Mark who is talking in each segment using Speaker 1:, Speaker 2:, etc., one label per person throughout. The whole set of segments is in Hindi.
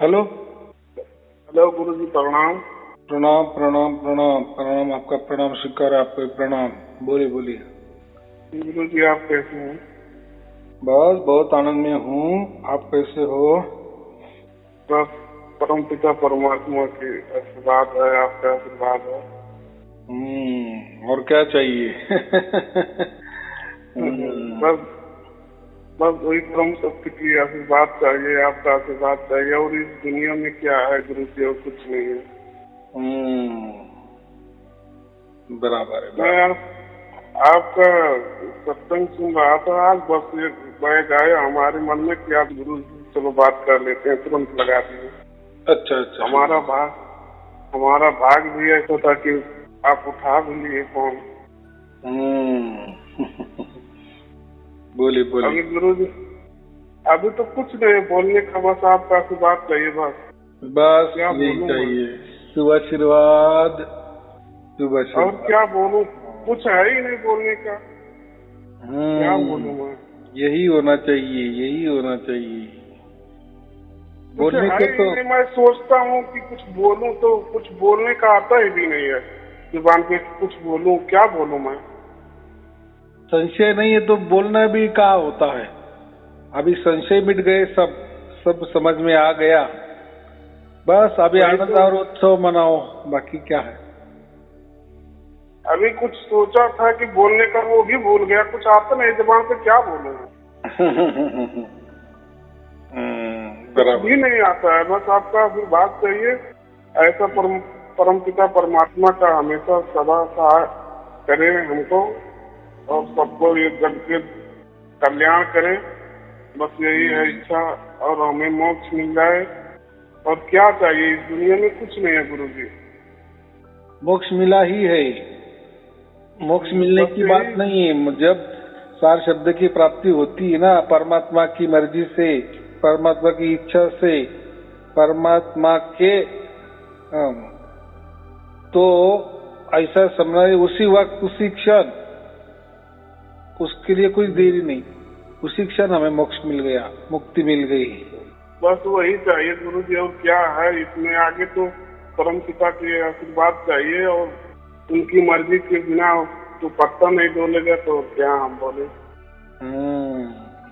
Speaker 1: हेलो।
Speaker 2: हेलो गुरु जी, प्रणाम।
Speaker 1: प्रणाम प्रणाम प्रणाम प्रणाम, आपका प्रणाम स्वीकार है, आपको प्रणाम। बोलिए बोलिए।
Speaker 2: गुरु जी, आप कैसे हैं?
Speaker 1: बस बहुत आनंद में हूँ, आप कैसे हो?
Speaker 2: बस परम पिता परमात्मा के आशीर्वाद है, आपका आशीर्वाद है।
Speaker 1: और क्या चाहिए?
Speaker 2: बस बस वही परम शक्ति की आशीर्वाद चाहिए, आपका आशीर्वाद चाहिए। और इस दुनिया में क्या है गुरु जी, और कुछ नहीं है।
Speaker 1: बराबर है।
Speaker 2: मैं आपका सत्संग सुन रहा था आज, बस ये बैग आया हमारे मन में कि आप गुरु जी चलो बात कर लेते हैं, तुरंत लगा दिए।
Speaker 1: अच्छा अच्छा।
Speaker 2: हमारा भाग भी ऐसा था कि आप उठा भी लिए फोन।
Speaker 1: बोलिए बोलिए।
Speaker 2: अभी गुरु जी, अभी तो कुछ नहीं बोलने का, बस आपका आशीर्वाद चाहिए।
Speaker 1: बस
Speaker 2: क्या
Speaker 1: यही
Speaker 2: बोलूं
Speaker 1: चाहिए, शुभ आशीर्वाद। शुभ
Speaker 2: और
Speaker 1: आशीर्वाद।
Speaker 2: क्या बोलूं, कुछ है ही नहीं बोलने का। क्या बोलूं मैं?
Speaker 1: यही होना चाहिए, यही होना चाहिए।
Speaker 2: कुछ
Speaker 1: बोलने
Speaker 2: है
Speaker 1: को
Speaker 2: ही
Speaker 1: तो
Speaker 2: नहीं। मैं सोचता हूँ कि कुछ बोलूं तो कुछ बोलने का आता ही भी नहीं है जुबान पे। कुछ बोलूं, क्या बोलूं मैं?
Speaker 1: संशय नहीं है तो बोलना भी कहाँ होता है। अभी संशय मिट गए, सब सब समझ में आ गया। बस अभी
Speaker 2: वही
Speaker 1: आनंद
Speaker 2: तो।
Speaker 1: और उत्सव मनाओ, बाकी क्या है।
Speaker 2: अभी कुछ सोचा था कि बोलने का, वो भी भूल गया। कुछ आता नहीं जुबान पे, क्या बोलूं मैं? कुछ भी
Speaker 1: बराबर।
Speaker 2: नहीं आता है। बस आपका आशीर्वाद चाहिए। ऐसा परम पिता परमात्मा का हमेशा सदा सहाय करे हमको, और सबको ये जग के कल्याण करे। बस यही है इच्छा, और हमें मोक्ष मिल जाए। और क्या चाहिए? इस दुनिया में कुछ नहीं है गुरु जी।
Speaker 1: मोक्ष मिला ही है। मोक्ष मिलने
Speaker 2: बस
Speaker 1: की बात
Speaker 2: यही।
Speaker 1: नहीं है। जब सार शब्द की प्राप्ति होती है ना, परमात्मा की मर्जी से, परमात्मा की इच्छा से, परमात्मा के तो ऐसा समझना है, उसी वक्त उसी क्षण, उसके लिए कोई देरी नहीं, उसी क्षण हमें मोक्ष मिल गया, मुक्ति मिल गई।
Speaker 2: बस वही चाहिए गुरु जी। और क्या है इसमें आगे? तो परम पिता के आशीर्वाद चाहिए, और उनकी मर्जी के बिना तो पत्ता नहीं डोलेगा, तो क्या हम बोले।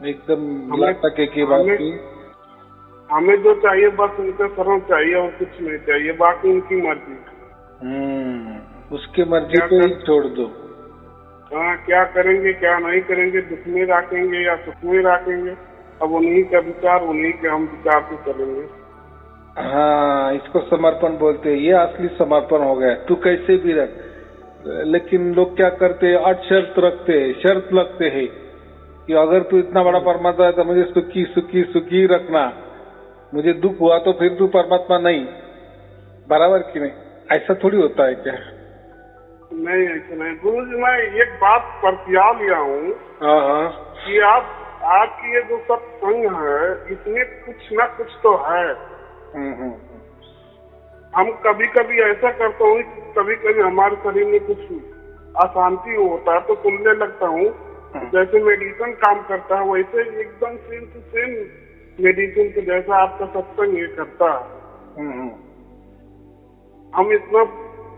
Speaker 1: एकदम
Speaker 2: हमें
Speaker 1: लाख टके की बात
Speaker 2: हमें
Speaker 1: थी।
Speaker 2: हमें जो चाहिए बस उनका शरण चाहिए, और कुछ नहीं चाहिए। बाकी उनकी मर्जी।
Speaker 1: उसके मर्जी
Speaker 2: क्या
Speaker 1: पे ही
Speaker 2: कर
Speaker 1: छोड़ दो।
Speaker 2: हाँ, क्या करेंगे क्या नहीं करेंगे, दुख में रखेंगे या सुख में रखेंगे, अब उन्हीं का विचार, उन्हीं के हम विचार से चलेंगे।
Speaker 1: हाँ, इसको समर्पण बोलते हैं। ये असली समर्पण हो गया। तू कैसे भी रख, लेकिन लोग क्या करते हैं, अट शर्त रखते हैं, शर्त लगते हैं कि अगर तू इतना बड़ा परमात्मा है तो मुझे सुखी सुखी सुखी रखना, मुझे दुख हुआ तो फिर तू परमात्मा नहीं। बराबर कि नहीं? ऐसा थोड़ी होता है क्या?
Speaker 2: नहीं, ऐसा नहीं गुरु जी। मैं एक बात परतिया लिया हूँ
Speaker 1: हाँ
Speaker 2: कि आपकी ये जो सत्संग है, इसमें कुछ ना कुछ तो है।
Speaker 1: हाँ।
Speaker 2: हम कभी कभी ऐसा करता हूँ, कभी कभी हमारे शरीर में कुछ अशांति होता है तो सुनने लगता हूँ। जैसे मेडिसिन काम करता है, वैसे एकदम सेम टू सेम मेडिसिन के जैसा आपका सत्संग ये करता है। हम इतना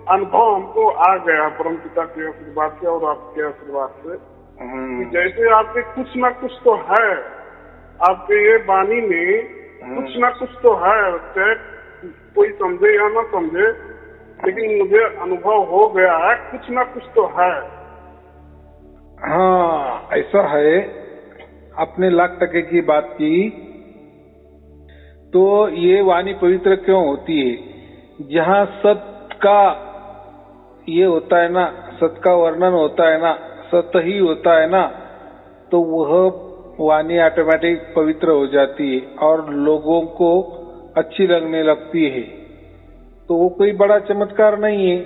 Speaker 2: अनुभव हमको आ गया परम पिता के आशीर्वाद से और आपके आशीर्वाद से, कि जैसे आपके कुछ ना कुछ तो है, आपके ये वाणी में कुछ ना कुछ तो है। चाहे कोई समझे या ना समझे, लेकिन मुझे अनुभव हो गया है, कुछ ना कुछ तो है।
Speaker 1: हाँ, ऐसा है। आपने लाख टके की बात की। तो ये वाणी पवित्र क्यों होती है? जहाँ सत का ये होता है ना, सत का वर्णन होता है ना, सत ही होता है ना, तो वह वाणी ऑटोमेटिक पवित्र हो जाती है और लोगों को अच्छी लगने लगती है। तो वो कोई बड़ा चमत्कार नहीं है।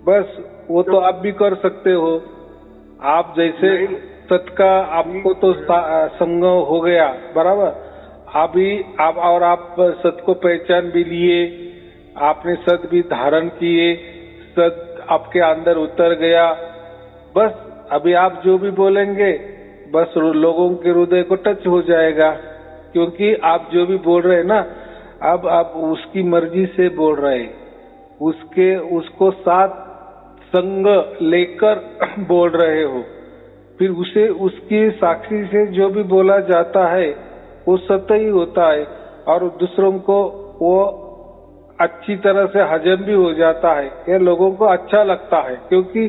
Speaker 1: बस वो तो आप भी कर सकते हो। आप जैसे सत का आपको तो संग हो गया, बराबर। आप सत को पहचान भी लिए, आपने सत भी धारण किए, सत आपके अंदर उतर गया। बस अभी आप जो भी बोलेंगे, बस लोगों के हृदय को टच हो जाएगा, क्योंकि आप जो भी बोल रहे हैं ना, अब आप उसकी मर्जी से बोल रहे, उसको साथ संग लेकर बोल रहे हो, फिर उसे उसकी साक्षी से जो भी बोला जाता है वो सत्य ही होता है और दूसरों को वो अच्छी तरह से हजम भी हो जाता है। ये लोगों को अच्छा लगता है क्योंकि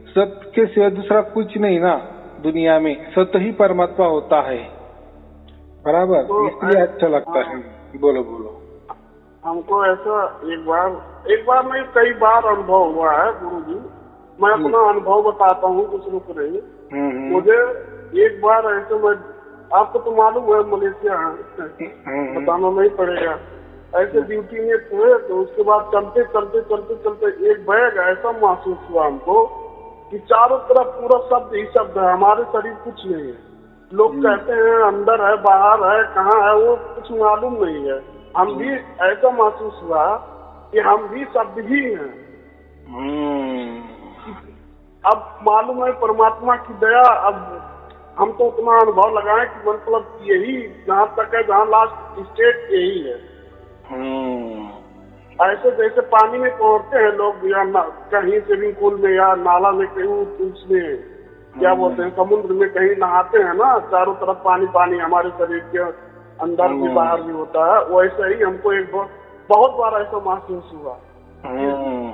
Speaker 1: सत्य के सिवा दूसरा कुछ नहीं ना दुनिया में, सत्य ही परमात्मा होता है, बराबर,
Speaker 2: तो
Speaker 1: इसलिए अच्छा लगता है। बोलो बोलो।
Speaker 2: हमको ऐसा एक बार नहीं कई बार अनुभव हुआ है गुरुजी। मैं अपना अनुभव बताता हूँ, कुछ रुक रही। मुझे एक बार ऐसे, मैं आपको तो मालूम है मलेशिया है, बताना नहीं पड़ेगा। ऐसे ड्यूटी में थे तो उसके बाद चलते चलते चलते चलते एक बैग ऐसा महसूस हुआ हमको कि चारों तरफ पूरा शब्द ही शब्द है, हमारे शरीर कुछ नहीं है। लोग कहते हैं अंदर है बाहर है कहाँ है वो कुछ मालूम नहीं है। हम भी ऐसा महसूस हुआ कि हम भी शब्द ही हैं। अब मालूम है परमात्मा की दया। अब हम तो उतना अनुभव लगाए कि मतलब यही जहाँ तक है, जहाँ लास्ट स्टेट यही है। ऐसे जैसे पानी में पहुंचते हैं लोग या कहीं स्विमिंग पूल में या नाला में कहीं उसमें क्या बोलते हैं समुद्र में कहीं नहाते हैं ना, चारों तरफ पानी पानी हमारे शरीर के अंदर भी बाहर भी होता है। वैसे ही हमको एक बहुत बार ऐसा महसूस हुआ कि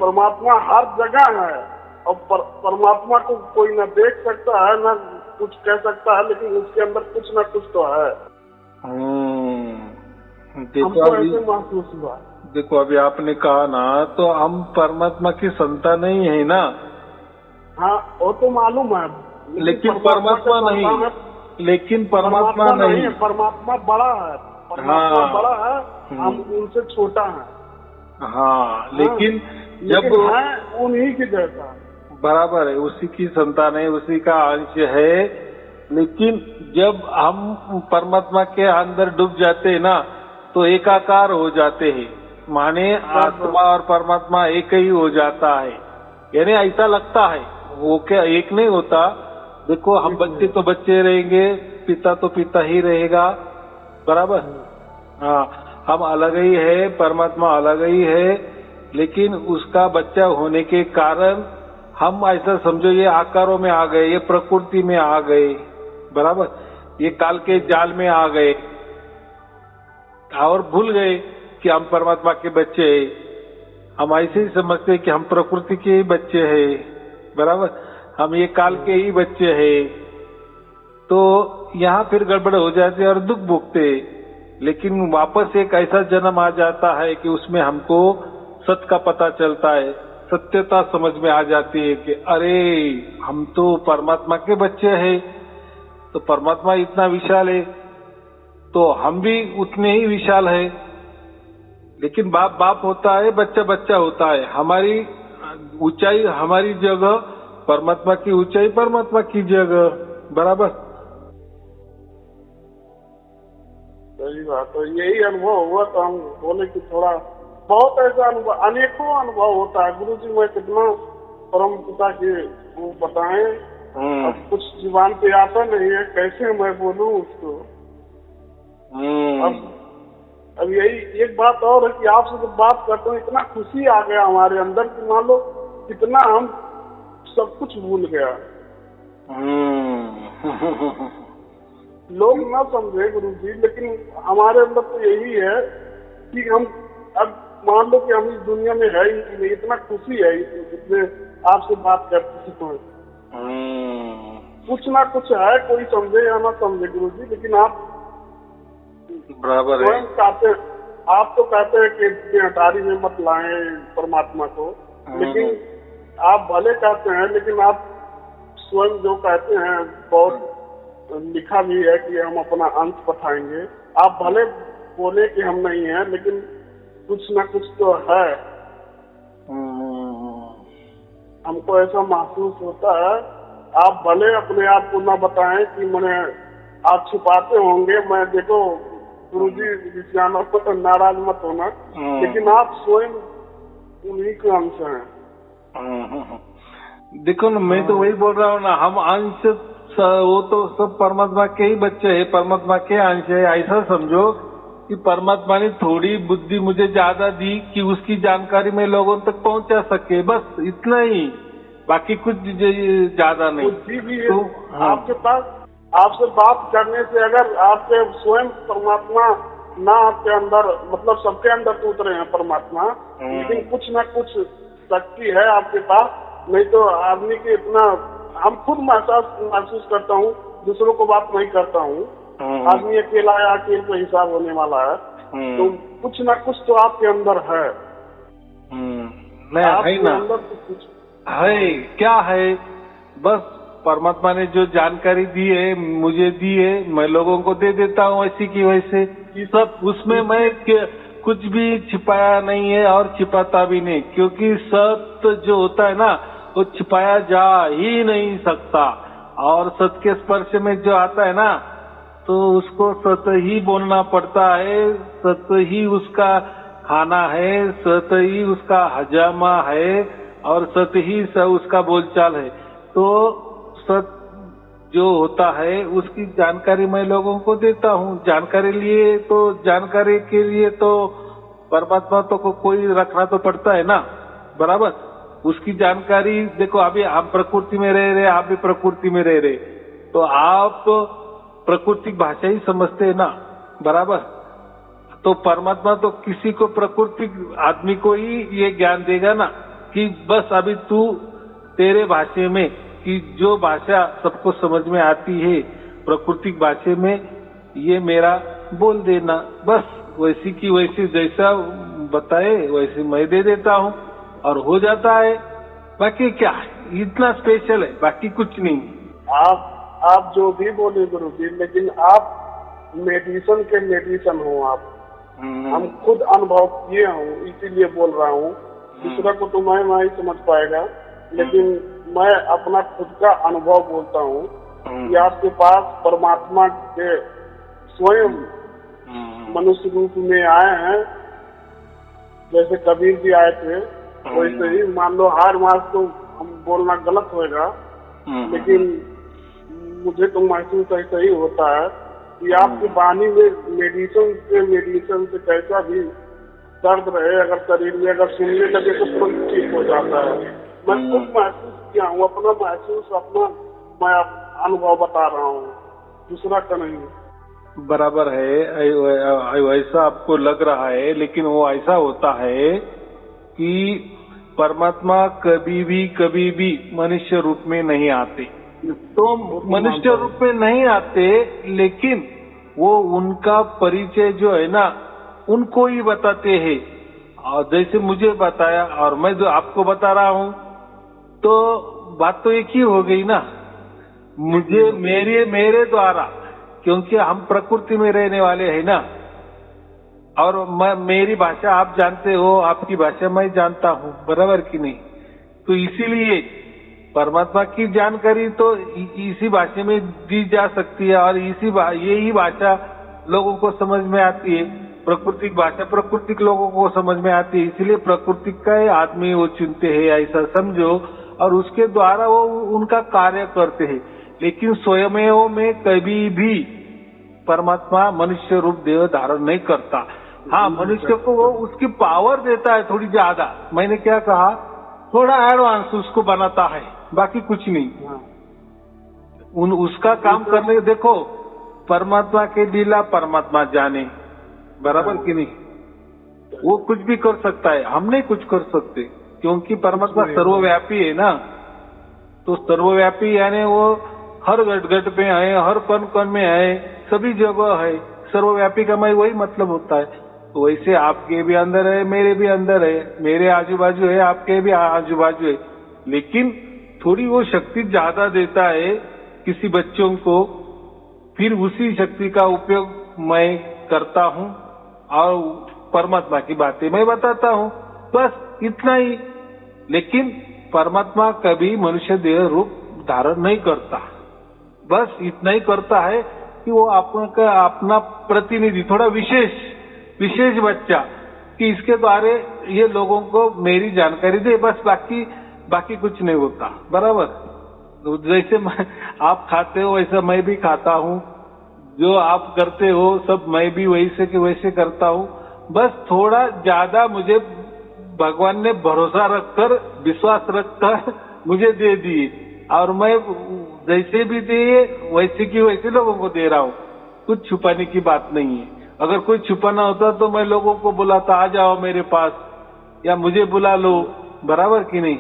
Speaker 2: परमात्मा हर जगह है और परमात्मा को कोई न देख सकता है न कुछ कह सकता है, लेकिन उसके अंदर कुछ न कुछ तो है। हमको ऐसे महसूस हुआ।
Speaker 1: देखो अभी आपने कहा ना, तो हम परमात्मा की संतान नहीं है ना।
Speaker 2: हाँ वो तो मालूम है,
Speaker 1: लेकिन परमात्मा नहीं, लेकिन परमात्मा नहीं है।
Speaker 2: परमात्मा बड़ा है, परमात्मा बड़ा है, हम उनसे छोटा है।
Speaker 1: हाँ लेकिन जब
Speaker 2: है उन्हीं की जैसा,
Speaker 1: बराबर है, उसी की संतान है, उसी का अंश है। लेकिन जब हम परमात्मा के अंदर डूब जाते हैं ना तो एकाकार हो जाते हैं, माने आत्मा और परमात्मा एक ही हो जाता है। यानी ऐसा लगता है वो क्या एक नहीं होता। देखो हम बच्चे तो बच्चे रहेंगे, पिता तो पिता ही रहेगा, बराबर। हाँ हम अलग ही है, परमात्मा अलग ही है, लेकिन उसका बच्चा होने के कारण हम ऐसा समझो ये आकारों में आ गए, ये प्रकृति में आ गए, बराबर, ये काल के जाल में आ गए और भूल गए कि हम परमात्मा के बच्चे हैं। हम ऐसे ही समझते हैं कि हम प्रकृति के ही बच्चे हैं, बराबर, हम ये काल के ही बच्चे हैं। तो यहाँ फिर गड़बड़ हो जाती है और दुख भोगते। लेकिन वापस एक ऐसा जन्म आ जाता है कि उसमें हमको सत्य का पता चलता है, सत्यता समझ में आ जाती है कि अरे हम तो परमात्मा के बच्चे हैं। तो परमात्मा इतना विशाल है तो हम भी उतने ही विशाल है। लेकिन बाप बाप होता है, बच्चा बच्चा होता है। हमारी ऊंचाई हमारी जगह, परमात्मा की ऊंचाई परमात्मा की जगह, बराबर।
Speaker 2: सही बात है, यही अनुभव हुआ तो हम बोले कि थोड़ा बहुत ऐसा अनुभव, अनेकों अनुभव होता है गुरुजी। मैं कितना परम पिता के वो बताएं, अब कुछ जुबान पे आता नहीं है, कैसे मैं बोलूं उसको। अब यही एक बात और है कि आपसे जब बात करते हैं इतना खुशी आ गया हमारे अंदर कि मान लो कितना हम सब कुछ भूल गया। लोग ना समझे गुरुजी, लेकिन हमारे अंदर तो यही है कि हम अब मान लो कि हम इस दुनिया में है ही नहीं, इतना खुशी है जितने आपसे बात करते तो कुछ ना कुछ है, कोई समझे या ना समझे गुरुजी, लेकिन आप
Speaker 1: बराबर है।
Speaker 2: कहते आप तो कहते हैं कि हटारी में मत लाएं परमात्मा को, लेकिन आप भले कहते हैं, लेकिन आप स्वयं जो कहते हैं बहुत लिखा भी है कि हम अपना अंश पठाएंगे। आप भले बोले कि हम नहीं हैं, लेकिन कुछ ना कुछ तो है। हमको ऐसा महसूस होता है। आप भले अपने आप को ना बताएं कि मैंने आप छुपाते होंगे, मैं देखो गुरुजी नाराज मत होना, लेकिन आप स्वयं उन्हीं के अंश हैं।
Speaker 1: देखो ना, मैं तो वही बोल रहा हूँ ना, हम अंश, वो तो सब परमात्मा के ही बच्चे हैं, परमात्मा के अंश है, ऐसा समझो। कि परमात्मा ने थोड़ी बुद्धि मुझे ज्यादा दी कि उसकी जानकारी मैं लोगों तक पहुंचा सके, बस इतना ही, बाकी कुछ ज्यादा नहीं।
Speaker 2: बुद्धि भी है
Speaker 1: तो हाँ।
Speaker 2: आपके पास, आपसे बात करने से अगर आपके स्वयं परमात्मा ना आपके अंदर, मतलब सबके अंदर तो उतरे हैं परमात्मा, लेकिन कुछ ना कुछ शक्ति है आपके पास, नहीं तो आदमी के इतना, हम खुद महसूस करता हूँ, दूसरों को बात नहीं करता हूँ। आदमी अकेला है, अकेले पे हिसाब होने वाला है, तो कुछ ना कुछ तो आपके अंदर है।
Speaker 1: आपके
Speaker 2: अंदर तो कुछ
Speaker 1: है, क्या है, बस परमात्मा ने जो जानकारी दी है, मुझे दी है, मैं लोगों को दे देता हूँ ऐसी की वैसे, सब उसमें मैं कुछ भी छिपाया नहीं है और छिपाता भी नहीं, क्योंकि सत्य जो होता है ना वो छिपाया जा ही नहीं सकता, और सत्य के स्पर्श में जो आता है ना तो उसको सत्य ही बोलना पड़ता है, सत्य ही उसका खाना है, सत्य ही उसका हजामा है और सत्य ही उसका बोलचाल है। तो सत्य जो होता है उसकी जानकारी मैं लोगों को देता हूँ। जानकारी के लिए तो परमात्मा तो कोई रखना तो पड़ता है ना, बराबर। उसकी जानकारी देखो, अभी हम प्रकृति में रह रहे, आप भी प्रकृति में रह रहे, तो आप प्राकृतिक भाषा ही समझते हैं ना, बराबर। तो परमात्मा तो किसी को, प्राकृतिक आदमी को ही ये ज्ञान देगा ना कि बस अभी तू तेरे भाषा में, कि जो भाषा सबको समझ में आती है प्राकृतिक भाषा में, ये मेरा बोल देना, बस वैसी की वैसी, जैसा बताए वैसे मैं दे देता हूँ और हो जाता है। बाकी क्या है, इतना स्पेशल है, बाकी कुछ नहीं।
Speaker 2: आप जो भी बोले गुरु जी, लेकिन आप मेडिसिन के मेडिसिन हो आप। हम खुद अनुभव किए हूँ, इसीलिए बोल रहा हूँ। दूसरा को तो मैं नहीं समझ पाएगा, लेकिन मैं अपना खुद का अनुभव बोलता हूँ कि आपके पास परमात्मा के स्वयं मनुष्य रूप में आए हैं। जैसे कबीर जी आए थे, वैसे ही मान लो, हर मास तो हम बोलना गलत होगा, लेकिन मुझे तो महसूस ऐसा ही होता है कि आपकी वाणी में मेडिसिन से कैसा भी दर्द रहे अगर शरीर में, अगर सुनने लगे तो तुरंत ठीक हो जाता है। मैं खुद महसूस किया हूँ, अपना महसूस, अपना मैं अनुभव बता रहा हूँ, दूसरा का नहीं।
Speaker 1: बराबर है, वैसा आपको लग रहा है, लेकिन वो ऐसा होता है कि परमात्मा कभी भी मनुष्य रूप में नहीं आते। तो मनुष्य रूप में नहीं आते, लेकिन वो उनका परिचय जो है ना उनको ही बताते हैं। और जैसे मुझे बताया और मैं जो आपको बता रहा हूँ, तो बात तो एक ही हो गई ना, मुझे मेरे द्वारा, क्योंकि हम प्रकृति में रहने वाले हैं ना, और मेरी भाषा आप जानते हो, आपकी भाषा मैं जानता हूँ, बराबर कि नहीं। तो इसीलिए परमात्मा की जानकारी तो इसी भाषा में दी जा सकती है, और यही भाषा लोगों को समझ में आती है। प्राकृतिक भाषा प्राकृतिक लोगों को समझ में आती है, इसीलिए प्राकृतिक का आदमी वो चुनते हैं, ऐसा समझो, और उसके द्वारा वो उनका कार्य करते हैं। लेकिन स्वयं में कभी भी परमात्मा मनुष्य रूप देह धारण नहीं करता। हाँ, मनुष्य को वो उसकी पावर देता है थोड़ी ज्यादा, मैंने क्या कहा, थोड़ा एडवांस उसको बनाता है, बाकी कुछ नहीं। उसका काम करने, देखो परमात्मा के लीला परमात्मा जाने, बराबर कि नहीं। वो कुछ भी कर सकता है, हम नहीं कुछ कर सकते, क्योंकि परमात्मा सर्वव्यापी है ना। तो सर्वव्यापी यानी वो हर गट में है, हर कण में है, सभी जगह है। सर्वव्यापी का मैं वही मतलब होता है। तो वैसे आपके भी अंदर है, मेरे भी अंदर है, मेरे आजू बाजू है, आपके भी आजू बाजू है, लेकिन थोड़ी वो शक्ति ज्यादा देता है किसी बच्चों को, फिर उसी शक्ति का उपयोग मैं करता हूँ और परमात्मा की बातें मैं बताता हूँ, बस इतना ही। लेकिन परमात्मा कभी मनुष्य देह रूप धारण नहीं करता, बस इतना ही करता है कि वो आपका अपना प्रतिनिधि, थोड़ा विशेष बच्चा, कि इसके द्वारा ये लोगों को मेरी जानकारी दे, बस बाकी कुछ नहीं होता, बराबर। तो जैसे आप खाते हो वैसा मैं भी खाता हूँ, जो आप करते हो सब मैं भी वैसे के वैसे करता हूँ। बस थोड़ा ज्यादा मुझे भगवान ने भरोसा रखकर, विश्वास रखकर मुझे दे दिए, और मैं जैसे भी दिए वैसे की वैसे लोगों को दे रहा हूँ। कुछ छुपाने की बात नहीं है। अगर कोई छुपाना होता तो मैं लोगों को बुलाता, आ जाओ मेरे पास, या मुझे बुला लो, बराबर कि नहीं?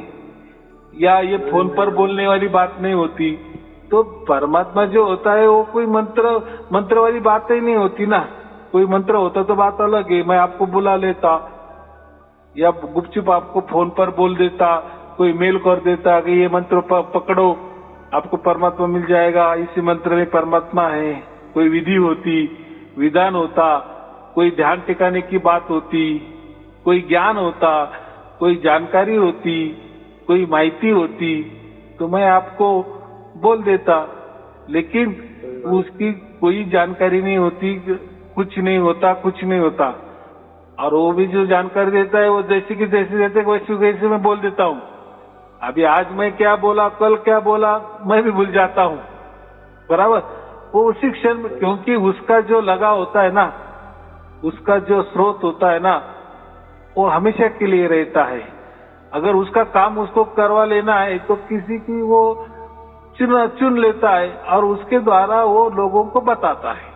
Speaker 1: या ये फोन पर बोलने वाली बात नहीं होती। तो परमात्मा जो होता है वो कोई मंत्र वाली बात ही नहीं होती ना। कोई मंत्र होता तो बात अलग है, मैं आपको बुला लेता या गुपचुप आपको फोन पर बोल देता, कोई मेल कर देता कि ये मंत्र पकड़ो, आपको परमात्मा मिल जाएगा, इसी मंत्र में परमात्मा है। कोई विधि होती, विधान होता, कोई ध्यान टिकाने की बात होती, कोई ज्ञान होता, कोई जानकारी होती, कोई माहिती होती, तो मैं आपको बोल देता। लेकिन उसकी कोई जानकारी नहीं होती, कुछ नहीं होता, कुछ नहीं होता। और वो भी जो जानकारी देता है वो जैसे कि जैसे देते वैसे वैसे मैं बोल देता हूँ। अभी आज मैं क्या बोला, कल क्या बोला, मैं भी भूल जाता हूँ, बराबर। वो उसी क्षण में, क्योंकि उसका जो लगा होता है ना, उसका जो स्रोत होता है ना, वो हमेशा के लिए रहता है। अगर उसका काम उसको करवा लेना है तो किसी की वो चुन लेता है और उसके द्वारा वो लोगों को बताता है,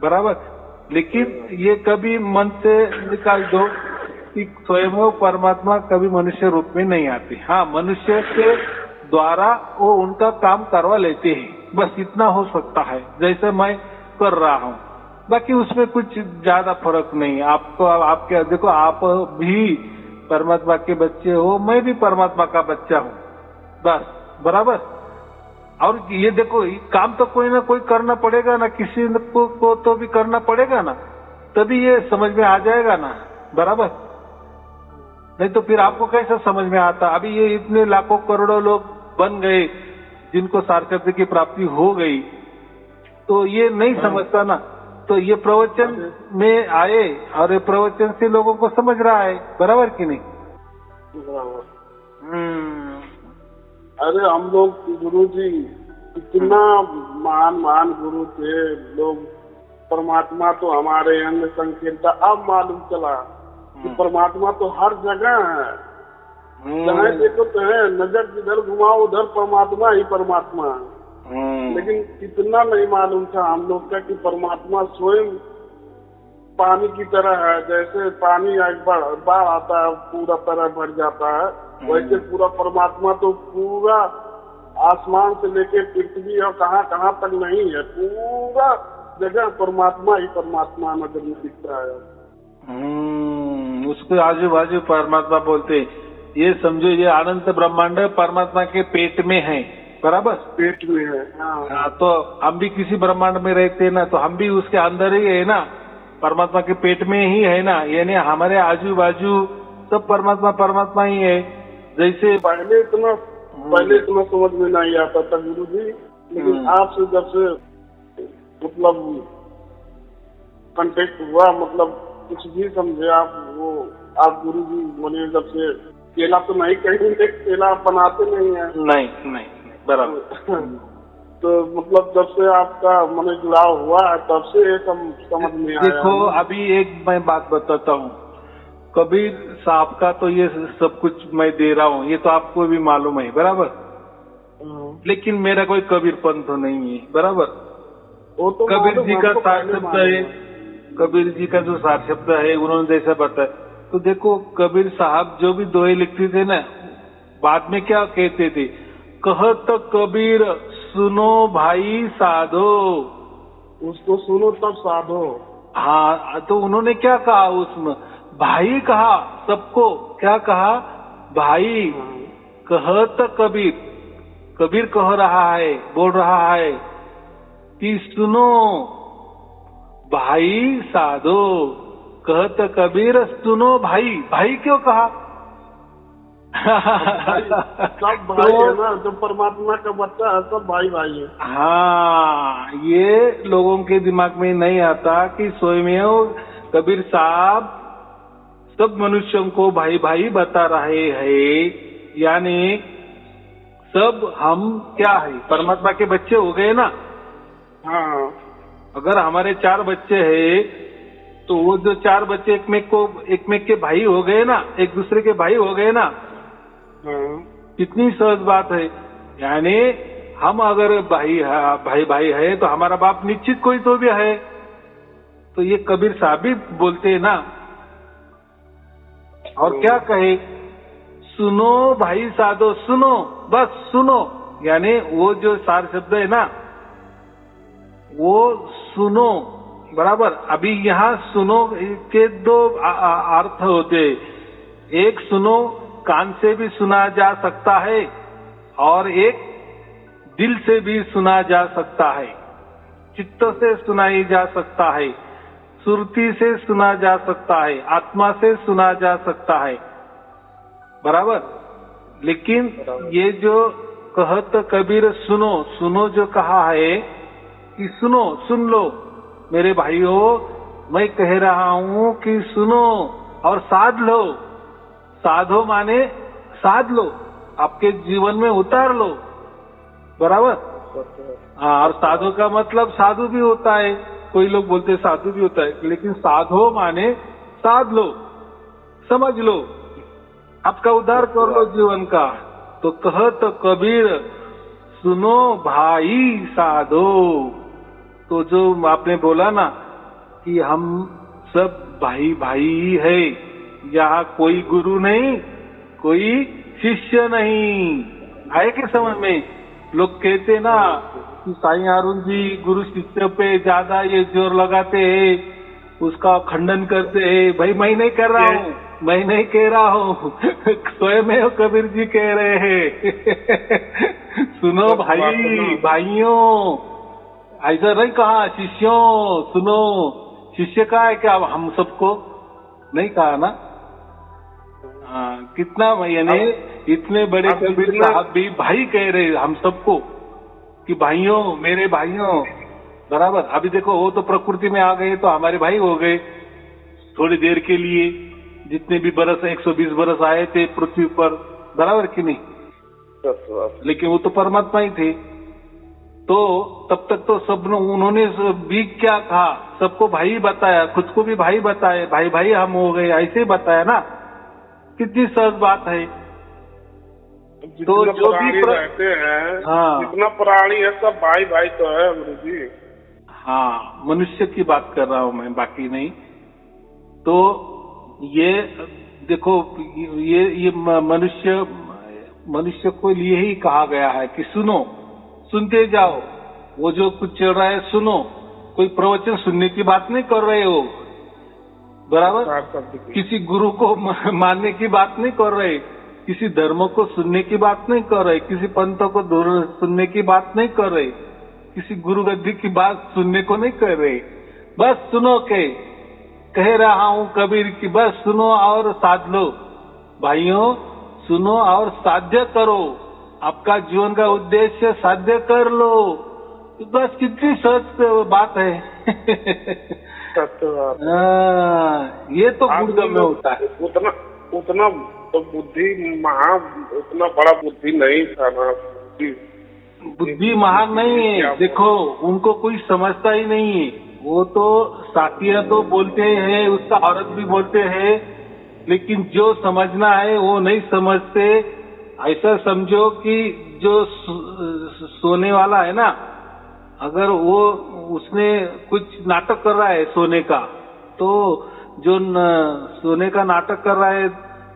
Speaker 1: बराबर। लेकिन ये कभी मन से निकाल दो कि स्वयं परमात्मा कभी मनुष्य रूप में नहीं आते। हाँ, मनुष्य के द्वारा वो उनका काम करवा लेते हैं, बस इतना हो सकता है, जैसे मैं कर रहा हूँ। बाकी उसमें कुछ ज्यादा फर्क नहीं। आपको आपके देखो, आप भी परमात्मा के बच्चे हो, मैं भी परमात्मा का बच्चा हूँ, बस, बराबर। और ये देखो, काम तो कोई ना कोई करना पड़ेगा ना, किसी को तो भी करना पड़ेगा ना, तभी ये समझ में आ जाएगा ना, बराबर। नहीं तो फिर आपको कैसे समझ में आता? अभी ये इतने लाखों करोड़ों लोग बन गए जिनको सार्थक की प्राप्ति हो गई, तो ये नहीं समझता ना। तो ये प्रवचन में आए और ये प्रवचन से लोगों को समझ रहा है, बराबर कि नहीं?
Speaker 2: बराबर। अरे हम लोग गुरुजी इतना महान गुरु थे लोग, परमात्मा तो हमारे अंग संकीर्ण था। अब मालूम चला कि परमात्मा तो हर जगह है, जहाँ देखो तो है, नजर जिधर घुमाओ उधर परमात्मा ही परमात्मा है। लेकिन इतना नहीं मालूम था हम लोग का कि परमात्मा स्वयं पानी की तरह है। जैसे पानी एक बार आता है पूरा तरह भर जाता है, वैसे पूरा परमात्मा तो पूरा आसमान से लेके पृथ्वी और कहाँ कहाँ तक नहीं है, पूरा जगह परमात्मा ही परमात्मा नजर में दिखता है।
Speaker 1: उसको आजू बाजू परमात्मा बोलते। ये समझो, ये अनंत ब्रह्मांड परमात्मा के पेट में है, बराबर,
Speaker 2: पेट में है।
Speaker 1: हाँ, तो हम भी किसी ब्रह्मांड में रहते हैं ना, तो हम भी उसके अंदर ही है ना, परमात्मा के पेट में ही है ना। यानी हमारे आजू बाजू सब परमात्मा परमात्मा ही है। जैसे
Speaker 2: पहले इतना समझ में नहीं आता था गुरुजी, लेकिन आपसे जब से मतलब कांटेक्ट हुआ, मतलब कुछ भी समझे आप, वो आप गुरुजी बोले जब से, केला तो नहीं कहेंगे, केला बनाते नहीं है।
Speaker 1: नहीं, बराबर।
Speaker 2: तो मतलब जब से आपका मन जुड़ाव हुआ है तब से ये समझ में आया।
Speaker 1: देखो, अभी एक मैं बात बताता हूँ, कबीर साहब का तो ये सब कुछ मैं दे रहा हूँ, ये तो आपको भी मालूम है, बराबर। लेकिन मेरा कोई कबीर पंथ नहीं है, बराबर।
Speaker 2: वो तो
Speaker 1: कबीर जी का सार शब्द है, कबीर जी का जो सार शब्द है उन्होंने जैसा बताया। तो देखो, कबीर साहब जो भी दोहे लिखते थे ना, बाद में क्या कहते थे, कहत कबीर सुनो भाई साधो,
Speaker 2: उसको सुनो तब साधो।
Speaker 1: हाँ, तो उन्होंने क्या कहा उसमें, भाई कहा सबको, क्या कहा, भाई। कहत कबीर, कबीर कह रहा है, बोल रहा है कि सुनो भाई साधो। कहत कबीर सुनो भाई, भाई क्यों कहा?
Speaker 2: सब भाई है ना, जो परमात्मा का बच्चा है सब भाई है।
Speaker 1: हाँ, ये लोगों के दिमाग में नहीं आता कि स्वयं कबीर साहब सब मनुष्यों को भाई भाई बता रहे हैं। यानी सब हम क्या है, परमात्मा के बच्चे हो गए ना।
Speaker 2: हाँ।
Speaker 1: अगर हमारे 4 बच्चे हैं तो वो जो 4 बच्चे एकमेक के भाई हो गए ना, एक दूसरे के भाई हो गए ना। कितनी सहज बात है। यानी हम अगर भाई है तो हमारा बाप निश्चित कोई तो भी है। तो ये कबीर साहब भी बोलते हैं ना। और क्या कहे, सुनो भाई साधो, सुनो, बस सुनो। यानी वो जो सार शब्द है ना, वो सुनो, बराबर। अभी यहाँ सुनो के 2 अर्थ होते। एक सुनो कान से भी सुना जा सकता है और एक दिल से भी सुना जा सकता है, चित्त से सुनाई जा सकता है, सुरती से सुना जा सकता है, आत्मा से सुना जा सकता है, बराबर। लेकिन ये जो कहत कबीर सुनो, सुनो जो कहा है कि सुनो, सुन लो मेरे भाइयों, मैं कह रहा हूं कि सुनो और साध लो। साधो माने साध लो, आपके जीवन में उतार लो, बराबर। हाँ, और साधो का मतलब साधु भी होता है, कोई लोग बोलते साधु भी होता है, लेकिन साधो माने साध लो, समझ लो, आपका उद्धार कर लो जीवन का। तो कहत कबीर सुनो भाई साधो। तो जो आपने बोला ना कि हम सब भाई भाई है, यहाँ कोई गुरु नहीं, कोई शिष्य नहीं। आए के समझ में? लोग कहते ना कि साईं अरुण जी गुरु शिष्य पे ज्यादा ये जोर लगाते हैं, उसका खंडन करते हैं। भाई मैं नहीं कर रहा हूँ, मैं नहीं कह रहा हूँ, स्वयं कबीर जी कह रहे हैं। सुनो भाई, भाइयों, ऐसा नहीं कहा शिष्यों, सुनो। शिष्य का है क्या हम सबको? नहीं कहा ना। हाँ, कितना यानी इतने बड़े कबीर साहब भी भाई कह रहे हम सबको कि भाइयों, मेरे भाइयों, बराबर। अभी देखो वो तो प्रकृति में आ गए तो हमारे भाई हो गए थोड़ी देर के लिए। जितने भी बरस 120 बरस आए थे पृथ्वी पर, बराबर कि नहीं? लेकिन वो तो परमात्मा ही थे। तो तब तक तो सब उन्होंने भी क्या कहा, सबको भाई बताया, खुद को भी भाई बताया, भाई भाई हम हो गए, ऐसे ही बताया ना। कितनी सहज बात है। तो जो भी
Speaker 2: रहते हैं,
Speaker 1: हाँ,
Speaker 2: जितना प्राणी है सब भाई भाई तो है गुरु जी।
Speaker 1: हाँ, मनुष्य की बात कर रहा हूं मैं, बाकी नहीं। तो ये देखो, ये मनुष्य को लिए ही कहा गया है कि सुनो, सुनते जाओ। वो जो कुछ चल रहा है सुनो। कोई प्रवचन सुनने की बात नहीं कर रहे हो, बराबर। किसी गुरु को मानने की बात नहीं कर रहे, किसी धर्म को सुनने की बात नहीं कर रहे, किसी पंथ को सुनने की बात नहीं कर रहे, किसी गुरु गद्दी की बात सुनने को नहीं कर रहे। बस सुनो के कह रहा हूं कबीर की, बस सुनो और साध लो। भाइयों, सुनो और साध्य करो। आपका जीवन का उद्देश्य साध्य कर लो। बस कितनी सहज बात है। ये तो गुरुगम में होता है।
Speaker 2: उतना तो बुद्धि उतना बड़ा बुद्धि नहीं था ना।
Speaker 1: बुद्धि महान नहीं है। देखो, उनको कोई समझता ही नहीं है। वो तो साथिया तो बोलते हैं, उसका औरत भी बोलते हैं, लेकिन जो समझना है वो नहीं समझते। ऐसा समझो कि जो सोने वाला है ना, अगर वो उसने कुछ नाटक कर रहा है सोने का, तो जो सोने का नाटक कर रहा है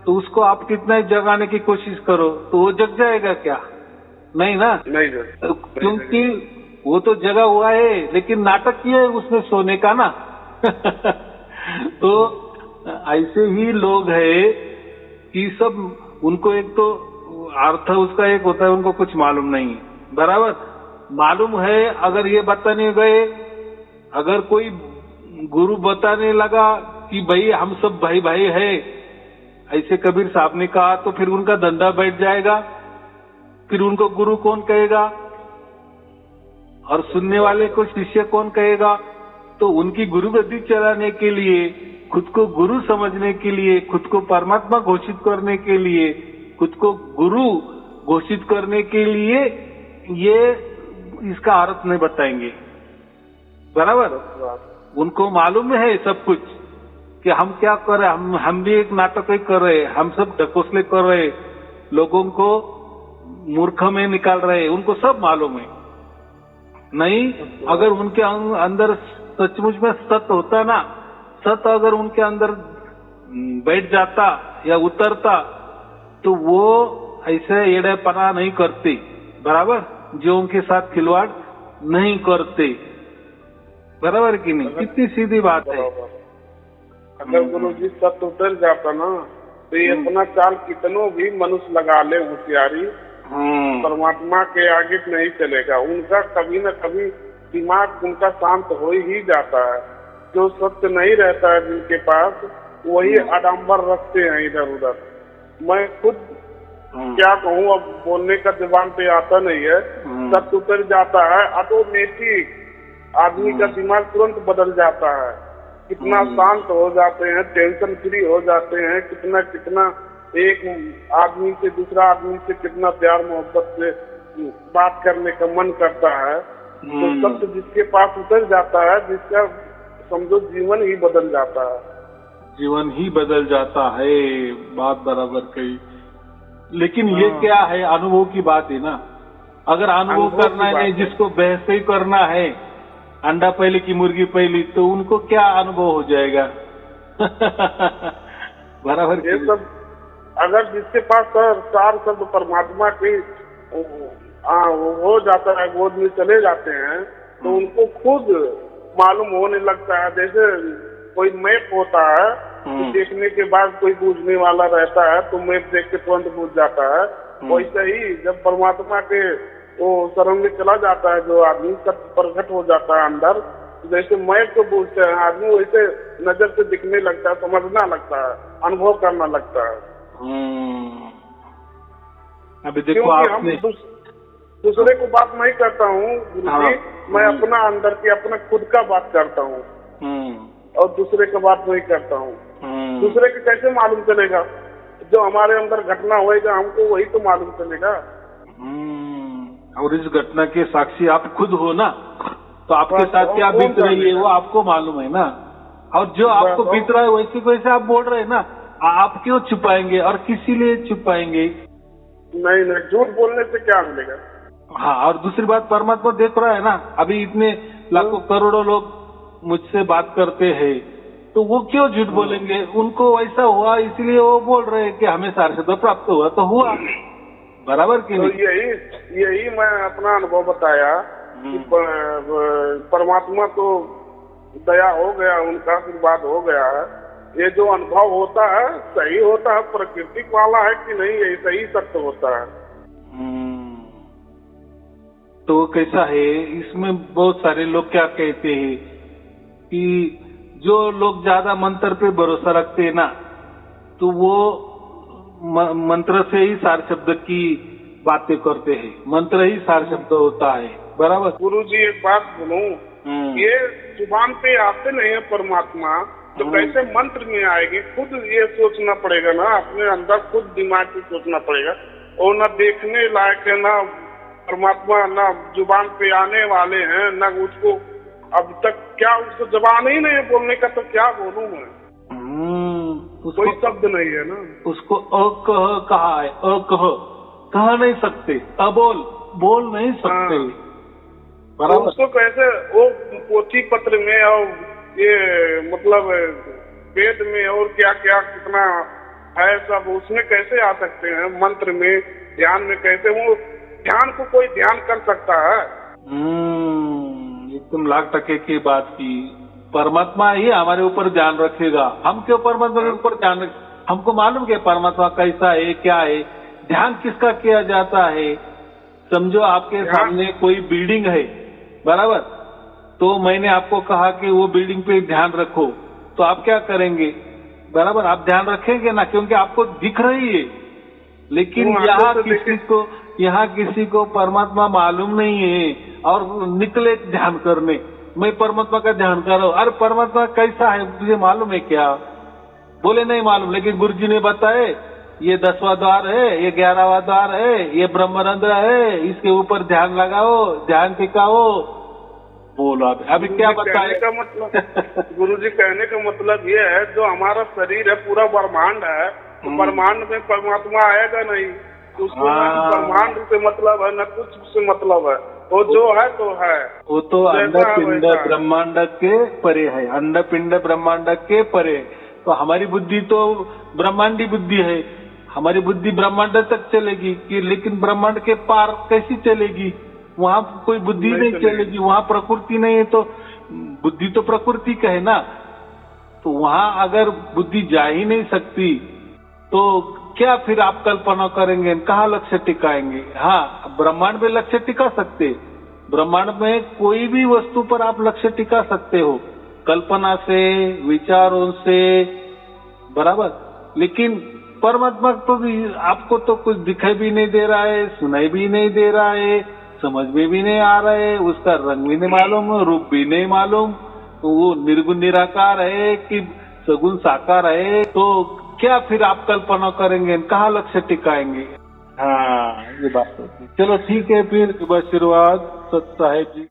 Speaker 1: तो उसको आप कितना जगाने की कोशिश करो तो वो जग जाएगा क्या? नहीं ना।
Speaker 2: नहीं,
Speaker 1: क्योंकि वो तो जगा हुआ है, लेकिन नाटक किया है उसने सोने का ना। तो ऐसे ही लोग है कि सब उनको एक तो अर्थ उसका एक होता है, उनको कुछ मालूम नहीं है, बराबर। मालूम है अगर ये बताने गए, अगर कोई गुरु बताने लगा कि भाई हम सब भाई भाई है, ऐसे कबीर साहब ने कहा, तो फिर उनका धंधा बैठ जाएगा। फिर उनको गुरु कौन कहेगा और सुनने वाले को शिष्य कौन कहेगा? तो उनकी गुरु गद्दी चलाने के लिए, खुद को गुरु समझने के लिए, खुद को परमात्मा घोषित करने के लिए, खुद को गुरु घोषित करने के लिए ये इसका अर्थ नहीं बताएंगे। बराबर। उनको मालूम है सब कुछ कि हम क्या कर रहे हैं, हम भी एक नाटक ही कर रहे हैं, हम सब ढकोसले कर रहे हैं, लोगों को मूर्ख में निकाल रहे हैं, उनको सब मालूम है। नहीं, अगर उनके अंदर सचमुच में सत्य होता ना, सत्य अगर उनके अंदर बैठ जाता या उतरता तो वो ऐसे एड़ेपना नहीं करते, बराबर, जो उनके साथ खिलवाड़ नहीं करते, बराबर कि नहीं? कितनी सीधी बात है।
Speaker 2: अगर गुरु जी सत्य उतर जाता ना तो ये अपना चाल कितनों भी मनुष्य लगा ले होशियारी, परमात्मा के आगे नहीं चलेगा। उनका कभी न कभी दिमाग उनका शांत हो ही जाता है। जो सत्य नहीं रहता है जिनके पास, वही आडंबर रखते हैं इधर उधर। मैं खुद क्या कहूँ, अब बोलने का जबान पे आता नहीं है। सत्य उतर जाता है ऑटोमेटिक, आदमी का दिमाग तुरंत बदल जाता है। कितना शांत हो जाते हैं, टेंशन फ्री हो जाते हैं, कितना कितना एक आदमी से दूसरा आदमी से कितना प्यार मोहब्बत से बात करने का मन करता है। तो सत्य जिसके पास उतर जाता है, जिसका समझो जीवन ही बदल जाता है।
Speaker 1: जीवन ही बदल जाता है, बात बराबर कही। लेकिन ये क्या है, अनुभव की बात है ना। अगर अनुभव करना है, जिसको बहस ही करना है, अंडा पहले की मुर्गी पहली, तो उनको क्या अनुभव हो जाएगा? बराबर।
Speaker 2: ये सब अगर जिसके पास चार शब्द परमात्मा की हो जाता है, गोद में चले जाते हैं, तो उनको खुद मालूम होने लगता है। जैसे कोई मैप होता है, तो देखने के बाद कोई बूझने वाला रहता है, तो मैप देख के तुरंत बूझ जाता है। वैसे ही जब परमात्मा के वो शरण में चला जाता है जो आदमी, सब प्रकट हो जाता है अंदर। जैसे मैप को बूझते हैं आदमी, वैसे नजर से दिखने लगता है, समझना लगता है, अनुभव करना लगता है।
Speaker 1: अभी देखो आपने
Speaker 2: दूसरे को बात नहीं करता हूँ गुरुजी, मैं अपना अंदर की अपना खुद का बात करता हूँ और दूसरे का बात नहीं करता हूँ। दूसरे के कैसे मालूम चलेगा? जो हमारे अंदर घटना होएगा हमको वही तो मालूम चलेगा।
Speaker 1: और इस घटना के साक्षी आप खुद हो ना, तो आपके साथ क्या बीत रही है वो आपको मालूम है ना। और जो आपको बीत रहा है वैसे वैसे आप बोल रहे हैं ना, आप क्यों छुपाएंगे और किसी लिए छुपाएंगे?
Speaker 2: नहीं, झूठ बोलने से क्या मिलेगा?
Speaker 1: हाँ, और दूसरी बात, परमात्मा देख रहा है ना। अभी इतने लाखों करोड़ों लोग मुझसे बात करते हैं, तो वो क्यों झूठ बोलेंगे? उनको ऐसा हुआ इसलिए वो बोल रहे हैं कि हमें सार्वभौम प्राप्त हुआ, तो हुआ, बराबर कि नहीं?
Speaker 2: तो यही मैं अपना अनुभव बताया कि परमात्मा तो दया हो गया, उनका आशीर्वाद हो गया है। ये जो अनुभव होता है सही होता है, प्राकृतिक वाला है कि नहीं, ये सही सत्य होता है।
Speaker 1: तो कैसा है, इसमें बहुत सारे लोग क्या कहते हैं कि जो लोग ज्यादा मंत्र पे भरोसा रखते हैं ना, तो वो मंत्र से ही सार शब्द की बातें करते हैं, मंत्र ही सार शब्द होता है, बराबर।
Speaker 2: गुरुजी एक बात बोलूं, ये जुबान पे आते नहीं है परमात्मा, तो कैसे मंत्र में आएगी? खुद ये सोचना पड़ेगा ना, अपने अंदर खुद दिमाग से सोचना पड़ेगा। और न देखने लायक है ना परमात्मा, ना जुबान पे आने वाले हैं, ना उसको अब तक क्या उसको जबान ही नहीं है बोलने का, तो क्या बोलूं मैं? कोई शब्द नहीं है ना। उसको
Speaker 1: अकह कहा है, अकह कह नहीं सकते, अबोल बोल नहीं सकते,
Speaker 2: बराबर। उसको कैसे वो पोथी पत्र में और ये मतलब वेद में और क्या क्या कितना है सब, उसमें कैसे आ सकते हैं? मंत्र में, ध्यान में कैसे? वो ध्यान को कोई ध्यान कर सकता है?
Speaker 1: एकदम 100% की बात की। परमात्मा ही हमारे ऊपर ध्यान रखेगा, हम क्यों परमात्मा के ऊपर ध्यान रखें? हमको मालूम कि परमात्मा कैसा है, क्या है। ध्यान किसका किया जाता है? समझो आपके सामने कोई बिल्डिंग है, बराबर, तो मैंने आपको कहा कि वो बिल्डिंग पे ध्यान रखो, तो आप क्या करेंगे? बराबर, आप ध्यान रखेंगे ना, क्योंकि आपको दिख रही है। लेकिन यहाँ किसी को परमात्मा मालूम नहीं है और निकले ध्यान करने, मैं परमात्मा का ध्यान कर रहा हूँ। अरे परमात्मा कैसा है तुझे मालूम है क्या? बोले नहीं मालूम, लेकिन गुरु जी ने बताए ये 10वां द्वार है, ये 11वां द्वार है, ये ब्रह्मरंध्र है, इसके ऊपर ध्यान लगाओ, ध्यान टिकाओ। बोलो अभी क्या बताए?
Speaker 2: गुरुजी कहने का मतलब ये है, जो हमारा शरीर है पूरा ब्रह्मांड है, तो ब्रह्मांड में परमात्मा आएगा नहीं, तो उसको ना ब्रह्मांड से मतलब है, न कुछ से मतलब है, वो जो है तो है।
Speaker 1: वो तो अंडपिंड ब्रह्मांड के परे है, अंडपिंड ब्रह्मांड के परे। तो हमारी बुद्धि तो ब्रह्मांडी बुद्धि है, हमारी बुद्धि ब्रह्मांड तक चलेगी कि, लेकिन ब्रह्मांड के पार कैसी चलेगी? वहाँ कोई बुद्धि नहीं चलेगी, वहाँ प्रकृति नहीं है, तो बुद्धि तो प्रकृति का है ना। तो वहाँ अगर बुद्धि जा ही नहीं सकती तो क्या फिर आप कल्पना करेंगे, कहाँ लक्ष्य टिकाएंगे? हाँ, ब्रह्मांड में लक्ष्य टिका सकते, ब्रह्मांड में कोई भी वस्तु पर आप लक्ष्य टिका सकते हो, कल्पना से, विचारों से, बराबर। लेकिन परमात्मा तो आपको तो कुछ दिखाई भी नहीं दे रहा है, सुनाई भी नहीं दे रहा है, समझ में भी नहीं आ रहा है, उसका रंग भी नहीं मालूम, रूप भी नहीं मालूम, तो वो निर्गुण निराकार है कि सगुण साकार है, तो क्या फिर आप कल्पना करेंगे, कहाँ लक्ष्य टिकाएंगे? हाँ, ये बात होती है। चलो ठीक है, फिर शुभ आशीर्वाद सत साहेब जी।